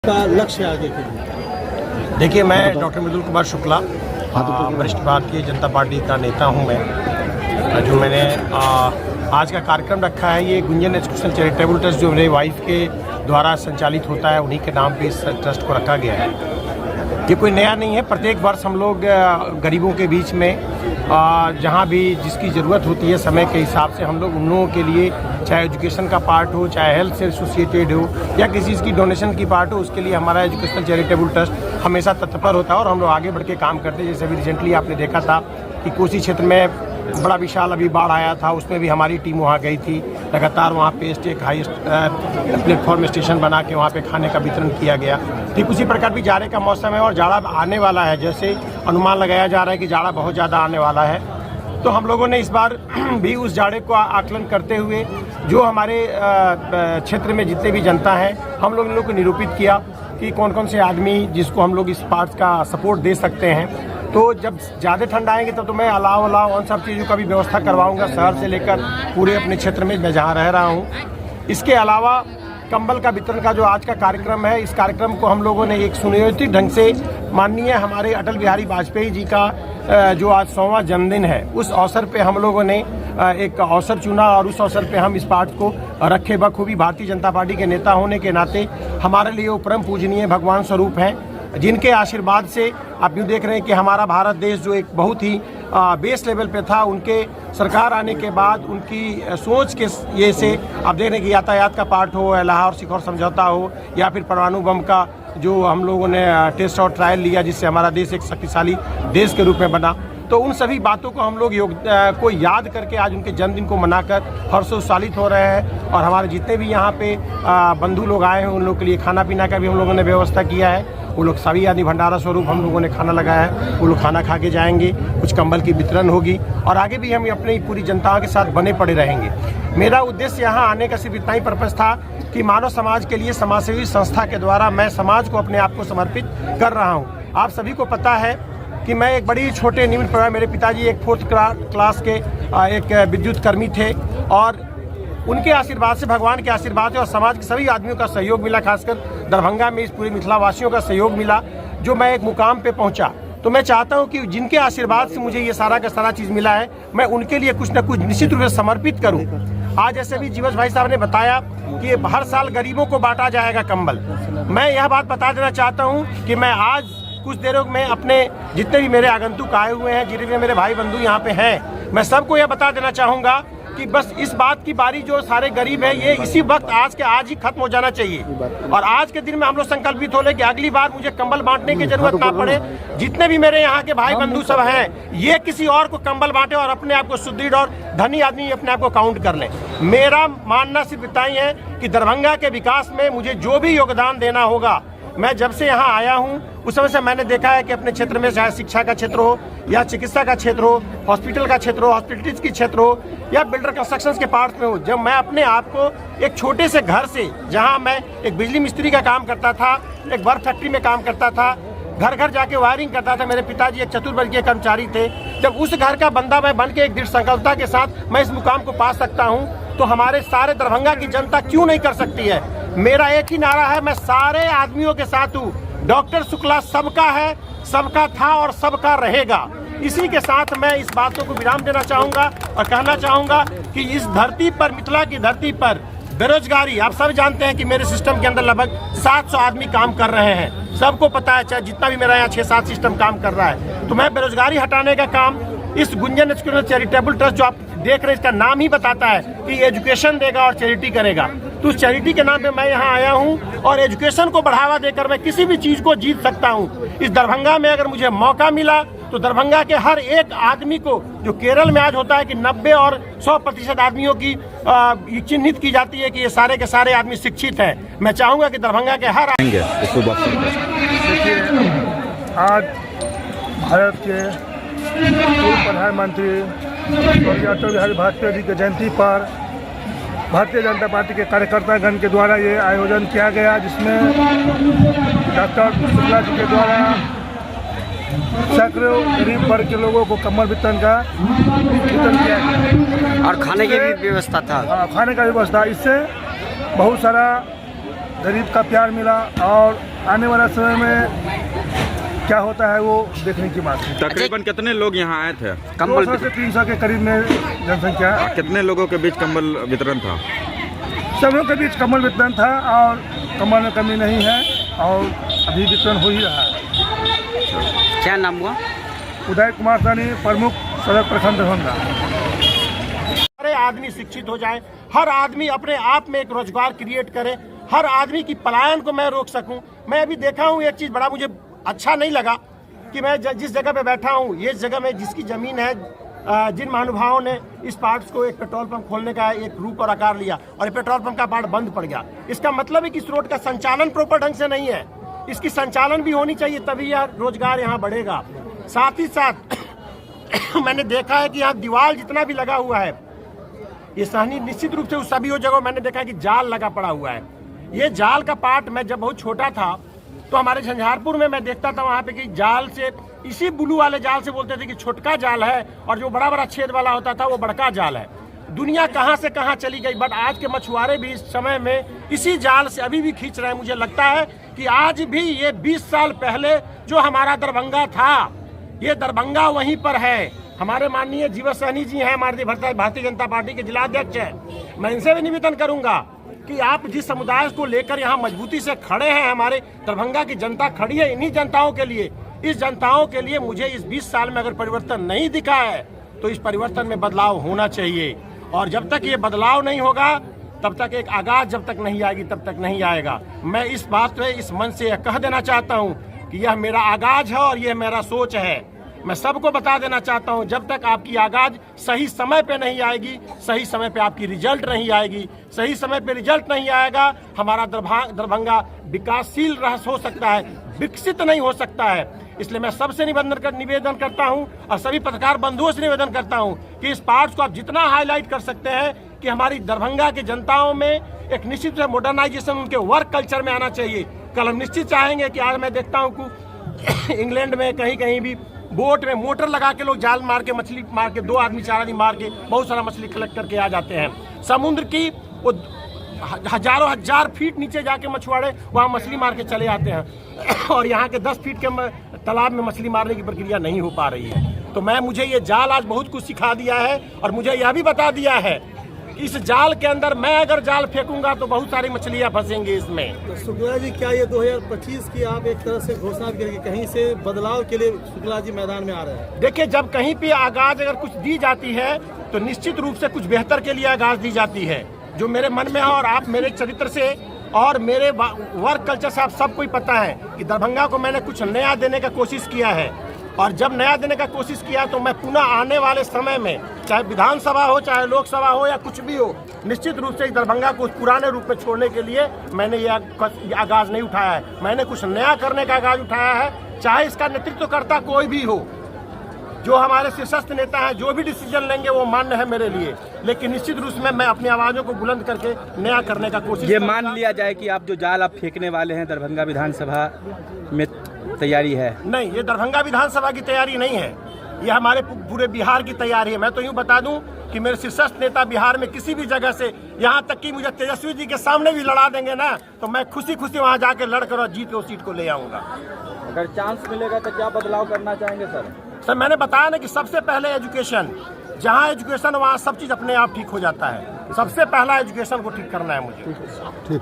आपका लक्ष्य आगे के लिए? देखिए, मैं डॉक्टर मृदुल कुमार शुक्ला, वरिष्ठ भारतीय जनता पार्टी का नेता हूं। मैं जो मैंने आज का कार्यक्रम रखा है, ये गुंजन एजुकेशन चैरिटेबल ट्रस्ट जो मेरे वाइफ के द्वारा संचालित होता है, उन्हीं के नाम पे इस ट्रस्ट को रखा गया है। ये कोई नया नहीं है। प्रत्येक वर्ष हम लोग गरीबों के बीच में जहाँ भी जिसकी ज़रूरत होती है समय के हिसाब से हम लोग उन लोगों के लिए, चाहे एजुकेशन का पार्ट हो, चाहे हेल्थ से एसोसिएटेड हो, या किसी चीज़ की डोनेशन की पार्ट हो, उसके लिए हमारा एजुकेशनल चैरिटेबल ट्रस्ट हमेशा तत्पर होता है और हम लोग आगे बढ़ के काम करते हैं। जैसे अभी रिसेंटली आपने देखा था कि कोसी क्षेत्र में बड़ा विशाल अभी बाढ़ आया था, उसमें भी हमारी टीम वहाँ गई थी। लगातार वहाँ पे एक हाई प्लेटफॉर्म स्टेशन बना के वहाँ पे खाने का वितरण किया गया। ठीक उसी प्रकार भी जाड़े का मौसम है और जाड़ा आने वाला है, जैसे अनुमान लगाया जा रहा है कि जाड़ा बहुत ज़्यादा आने वाला है। तो हम लोगों ने इस बार भी उस जाड़े को आकलन करते हुए जो हमारे क्षेत्र में जितने भी जनता हैं, हम लोग इन लोग को निरूपित किया कि कौन कौन से आदमी जिसको हम लोग इस पार्ट का सपोर्ट दे सकते हैं। तो जब ज़्यादा ठंड आएंगे तब तो मैं अलाव उन सब चीज़ों का भी व्यवस्था करवाऊंगा, शहर से लेकर पूरे अपने क्षेत्र में मैं जहाँ रह रहा हूँ। इसके अलावा कंबल का वितरण का जो आज का कार्यक्रम है, इस कार्यक्रम को हम लोगों ने एक सुनियोजित ढंग से माननीय हमारे अटल बिहारी वाजपेयी जी का जो आज 100वां जन्मदिन है, उस अवसर पे हम लोगों ने एक अवसर चुना और उस अवसर पे हम इस पाठ को रखे। बखूबी भारतीय जनता पार्टी के नेता होने के नाते हमारे लिए वो परम पूजनीय भगवान स्वरूप हैं, जिनके आशीर्वाद से आप यूँ देख रहे हैं कि हमारा भारत देश जो एक बहुत ही बेस लेवल पे था, उनके सरकार आने के बाद उनकी सोच के ये से आप देख रहे हैं कि यातायात का पार्ट हो, लाहौर सिखौर समझौता हो, या फिर परमाणु बम का जो हम लोगों ने टेस्ट और ट्रायल लिया, जिससे हमारा देश एक शक्तिशाली देश के रूप में बना। तो उन सभी बातों को हम लोग को याद करके आज उनके जन्मदिन को मनाकर हर्षोल्लासित हो रहे हैं। और हमारे जितने भी यहाँ पे बंधु लोग आए हैं, उन लोगों के लिए खाना पीना का भी हम लोगों ने व्यवस्था किया है। वो लोग सभी आदि भंडारा स्वरूप हम लोगों ने खाना लगाया है, वो लोग खाना खा के जाएंगे। कुछ कंबल की वितरण होगी और आगे भी हम अपनी पूरी जनता के साथ बने पड़े रहेंगे। मेरा उद्देश्य यहाँ आने का सिर्फ इतना ही पर्पस था कि मानव समाज के लिए समाजसेवी संस्था के द्वारा मैं समाज को अपने आप को समर्पित कर रहा हूँ। आप सभी को पता है कि मैं एक बड़ी छोटे निम्न परिवार, मेरे पिताजी एक 4th क्लास के एक विद्युत कर्मी थे और उनके आशीर्वाद से, भगवान के आशीर्वाद से और समाज के सभी आदमियों का सहयोग मिला, खासकर दरभंगा में इस पूरे मिथिला वासियों का सहयोग मिला, जो मैं एक मुकाम पे पहुंचा। तो मैं चाहता हूं कि जिनके आशीर्वाद से मुझे ये सारा का सारा चीज़ मिला है, मैं उनके लिए कुछ न कुछ निश्चित रूप से समर्पित करूं। आज जैसे भी जीवस भाई साहब ने बताया कि हर साल गरीबों को बांटा जाएगा कंबल, मैं यह बात बता देना चाहता हूँ कि मैं आज कुछ देरों में अपने जितने भी मेरे आगंतुक आए हुए हैं, जितने भी मेरे भाई बंधु यहाँ पे हैं, मैं सबको यह बता देना चाहूँगा कि बस इस बात की बारी जो सारे गरीब है, ये इसी वक्त आज ही खत्म हो जाना चाहिए। और आज के दिन में हम लोग संकल्पित हो ले कि अगली बार मुझे कंबल बांटने की जरूरत ना पड़े। जितने भी मेरे यहाँ के भाई बंधु सब हैं, ये किसी और को कंबल बांटे और अपने आप को सुदृढ़ और धनी आदमी अपने आप को काउंट कर लें। मेरा मानना सिर्फ इतना ही है कि दरभंगा के विकास में मुझे जो भी योगदान देना होगा, मैं जब से यहाँ आया हूँ उस समय से मैंने देखा है कि अपने क्षेत्र में चाहे शिक्षा का क्षेत्र हो या चिकित्सा का क्षेत्र हो, हॉस्पिटल का क्षेत्र हो, हॉस्पिटलिटीज की क्षेत्र हो या बिल्डर कंस्ट्रक्शंस के पार्ट में हो, जब मैं अपने आप को एक छोटे से घर से, जहाँ मैं एक बिजली मिस्त्री का काम करता था, एक बर्फ फैक्ट्री में काम करता था, घर घर जाके वायरिंग करता था, मेरे पिताजी एक चतुर्वर्गीय कर्मचारी थे, जब उस घर का बंदा मैं बन के एक दृढ़ संकल्पता के साथ मैं इस मुकाम को पा सकता हूँ, तो हमारे सारे दरभंगा की जनता क्यों नहीं कर सकती है। मेरा एक ही नारा है, मैं सारे आदमियों के साथ हूँ। डॉक्टर शुक्ला सबका है, सबका था और सबका रहेगा। इसी के साथ मैं इस बातों को विराम देना चाहूँगा और कहना चाहूँगा कि इस धरती पर, मिथिला की धरती पर बेरोजगारी, आप सब जानते हैं कि मेरे सिस्टम के अंदर लगभग 700 आदमी काम कर रहे हैं, सबको पता है, चाहे जितना भी मेरा यहाँ 6-7 सिस्टम काम कर रहा है। तो मैं बेरोजगारी हटाने का काम इस गुंजन एजुकेशन चैरिटेबल ट्रस्ट जो आप देख रहे हैं, इसका नाम ही बताता है कि एजुकेशन देगा और चैरिटी करेगा। तो उस चैरिटी के नाम पे मैं यहाँ आया हूँ और एजुकेशन को बढ़ावा देकर मैं किसी भी चीज़ को जीत सकता हूँ। इस दरभंगा में अगर मुझे मौका मिला तो दरभंगा के हर एक आदमी को, जो केरल में आज होता है कि 90 और 100% आदमियों की चिन्हित की जाती है कि ये सारे के सारे आदमी शिक्षित हैं, मैं चाहूँगा कि दरभंगा के हर आज भारत के पूर्व प्रधानमंत्री अटल बिहारी वाजपेयी जी की जयंती पर भारतीय जनता पार्टी के कार्यकर्तागण के द्वारा ये आयोजन किया गया, जिसमें डॉक्टर शुक्ला जी के द्वारा सैकड़ों गरीब वर्ग के लोगों को कम्बल वितरण किया गया और खाने की भी व्यवस्था था। खाने का व्यवस्था, इससे बहुत सारा गरीब का प्यार मिला और आने वाला समय में क्या होता है वो देखने की बात है। तकरीबन कितने लोग यहाँ आए थे? 200 से 300 के करीब में जनसंख्या। कितने लोगों के बीच कंबल वितरण था? सबों के बीच कंबल वितरण था और कंबल में कमी नहीं है और अभी वितरण हो ही रहा है। क्या नाम हुआ? उदय कुमार सानी, प्रमुख सदर प्रखंड दरभंगा। हर आदमी शिक्षित हो जाए, हर आदमी अपने आप में एक रोजगार क्रिएट करे, हर आदमी की पलायन को मैं रोक सकूं। मैं अभी देखा हूं एक चीज बड़ा मुझे अच्छा नहीं लगा कि मैं जिस जगह पे बैठा हूं, ये जगह में जिसकी जमीन है, जिन महानुभावों ने इस पार्ट को एक पेट्रोल पंप खोलने का एक रूप और आकार लिया और ये पेट्रोल पंप का पार्ट बंद पड़ गया। इसका मतलब है कि इस रोड का संचालन प्रॉपर ढंग से नहीं है। इसकी संचालन भी होनी चाहिए, तभी यह रोजगार यहाँ बढ़ेगा। साथ ही साथ मैंने देखा है कि यहाँ दीवार जितना भी लगा हुआ है, ये सहनी निश्चित रूप से उस सभी जगह मैंने देखा कि जाल लगा पड़ा हुआ है। ये जाल का पार्ट मैं जब बहुत छोटा था तो हमारे झंझारपुर में मैं देखता था वहाँ पे कि जाल से, इसी ब्लू वाले जाल से बोलते थे कि छोटका जाल है और जो बड़ा बड़ा छेद वाला होता था वो बड़का जाल है। दुनिया कहाँ से कहाँ चली गई, बट आज के मछुआरे भी इस समय में इसी जाल से अभी भी खींच रहे हैं। मुझे लगता है कि आज भी ये 20 साल पहले जो हमारा दरभंगा था, ये दरभंगा वहीं पर है। हमारे माननीय जीवन सहनी जी हैं, हमारे भारतीय जनता पार्टी के जिलाध्यक्ष हैं। मैं इनसे भी निवेदन करूंगा कि आप जिस समुदाय को लेकर यहाँ मजबूती से खड़े हैं, हमारे दरभंगा की जनता खड़ी है इन्हीं जनताओं के लिए। इस जनताओं के लिए मुझे इस 20 साल में अगर परिवर्तन नहीं दिखा है तो इस परिवर्तन में बदलाव होना चाहिए। और जब तक ये बदलाव नहीं होगा तब तक एक आगाज जब तक नहीं आएगी तब तक नहीं आएगा। मैं इस बात पे इस मन से कह देना चाहता हूँ कि यह मेरा आगाज है और यह मेरा सोच है। मैं सबको बता देना चाहता हूं, जब तक आपकी आगाज सही समय पे नहीं आएगी, सही समय पे आपकी रिजल्ट नहीं आएगी, सही समय पे रिजल्ट नहीं आएगा, हमारा दरभंगा विकासशील हो सकता है, विकसित नहीं हो सकता है। इसलिए मैं सबसे निवेदन करता हूं और सभी पत्रकार बंधुओं से निवेदन करता हूं कि इस पार्ट्स को आप जितना हाईलाइट कर सकते हैं कि हमारी दरभंगा के जनताओं में एक निश्चित मॉडर्नाइजेशन उनके वर्क कल्चर में आना चाहिए। कल हम निश्चित चाहेंगे कि आज मैं देखता हूँ कि इंग्लैंड में कहीं कहीं भी बोट में मोटर लगा के लोग जाल मार के मछली मार के 2 आदमी 4 आदमी मार के बहुत सारा मछली कलेक्ट करके आ जाते हैं। समुद्र की वो हजारों हजार फीट नीचे जाके मछुआरे वहाँ मछली मार के चले आते हैं और यहाँ के 10 फीट के तालाब में मछली मारने की प्रक्रिया नहीं हो पा रही है। तो मुझे ये जाल आज बहुत कुछ सिखा दिया है और मुझे यह भी बता दिया है इस जाल के अंदर मैं अगर जाल फेंकूंगा तो बहुत सारी मछलियां फंसेंगी इसमें। तो शुक्ला जी, क्या ये 2025 की आप एक तरह से घोषणा करके कहीं से बदलाव के लिए शुक्ला जी मैदान में आ रहे हैं? देखिए, जब कहीं पे आगाज अगर कुछ दी जाती है तो निश्चित रूप से कुछ बेहतर के लिए आगाज दी जाती है, जो मेरे मन में है। और आप मेरे चरित्र से और मेरे वर्क कल्चर से आप सबको ही पता है कि दरभंगा को मैंने कुछ नया देने का कोशिश किया है। और जब नया देने का कोशिश किया तो मैं पुनः आने वाले समय में, चाहे विधानसभा हो, चाहे लोकसभा हो या कुछ भी हो, निश्चित रूप से इस दरभंगा को पुराने रूप में छोड़ने के लिए मैंने ये आगाज नहीं उठाया है। मैंने कुछ नया करने का आगाज उठाया है। चाहे इसका नेतृत्व करता कोई भी हो, जो हमारे शीर्षस्थ नेता हैं, जो भी डिसीजन लेंगे वो मान्य है मेरे लिए, लेकिन निश्चित रूप में मैं अपनी आवाज़ों को बुलंद करके नया करने का कोशिश। ये मान लिया जाए कि आप जो जाल आप फेंकने वाले हैं दरभंगा विधानसभा में तैयारी है? नहीं, ये दरभंगा विधानसभा की तैयारी नहीं है, ये हमारे पूरे बिहार की तैयारी है। मैं तो यूँ बता दूं कि मेरे शीर्षस्थ नेता बिहार में किसी भी जगह से, यहाँ तक कि मुझे तेजस्वी जी के सामने भी लड़ा देंगे ना, तो मैं खुशी खुशी वहाँ जाके लड़कर और जीत के उस सीट को ले आऊँगा। अगर चांस मिलेगा तो क्या बदलाव करना चाहेंगे सर? सर, मैंने बताया ना कि सबसे पहले एजुकेशन, जहाँ एजुकेशन वहाँ सब चीज़ अपने आप ठीक हो जाता है। सबसे पहला एजुकेशन को ठीक करना है मुझे। ठीक।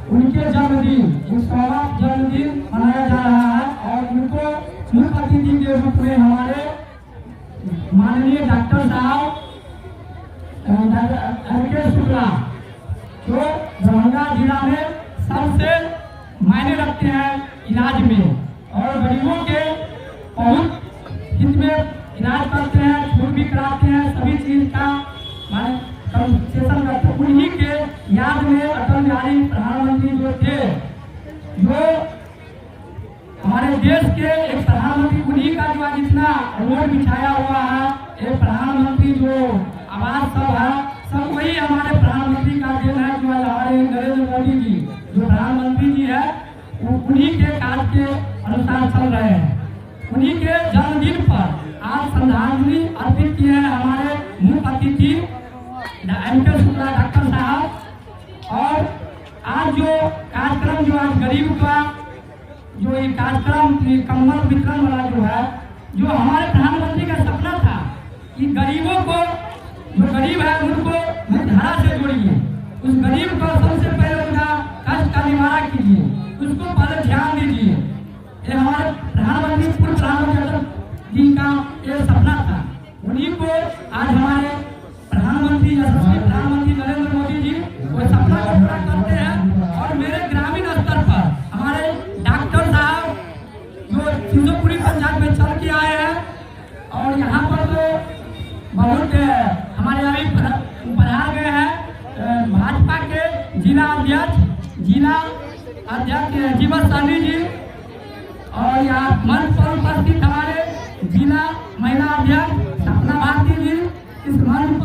उनके जन्मदिन, उसका जन्मदिन मनाया जा रहा है और उनको मुख्य अतिथि के रूप में हमारे माननीय डॉक्टर साहब एम.के. शुक्ला, जो दरभंगा जिला में सबसे मायने रखते हैं इलाज में और गरीबों के बहुत हित में इलाज करते हैं, छूट भी कराते हैं, सभी चीज का कंसेशन करते हैं। उन्हीं के याद में अटल बिहारी प्रधानमंत्री जो थे, जो हमारे देश के एक प्रधानमंत्री, उन्हीं का जो जितना रोड बिछाया हुआ है, एक प्रधानमंत्री जो आवास सब है, सब वही हमारे प्रधानमंत्री का देन है। जो हमारे नरेंद्र मोदी जी जो प्रधानमंत्री जी है, उन्हीं के काज के अनुसार चल रहे हैं। उन्हीं के जन्मदिन पर आज श्रद्धांजलि अर्पित किए हैं हमारे मुख्य अतिथि एम.के. शुक्ला डॉक्टर साहब। आज गरीब का जो ये कार्यक्रम कंबल वितरण वाला जो है, जो हमारे प्रधानमंत्री का सपना था कि गरीबों को, जो गरीब है उनको मुख्यधारा से जोड़िए, उस गरीब को सबसे पहले उनका कष्ट का निवारण कीजिए, उसको पहले ध्यान दीजिए। ये हमारे प्रधानमंत्री, पूर्व प्रधानमंत्री जी का ये सपना था। उन्हीं को आज हमारे प्रधानमंत्री, यशस्वी प्रधानमंत्री नरेंद्र मोदी जी वो सपना को पूरा करते हैं। और मेरे ग्रामीण स्तर पर हमारे डॉक्टर साहब जो सिंधुपुरी पंचायत में चल के आए हैं, और यहाँ पर तो बहुत हमारे अभी पधार गए हैं भाजपा के जिला अध्यक्ष जीवन साहनी जी, और यहाँ मंच पर उपस्थित हमारे जिला महिला अध्यक्ष सपना भारती जी इस मंच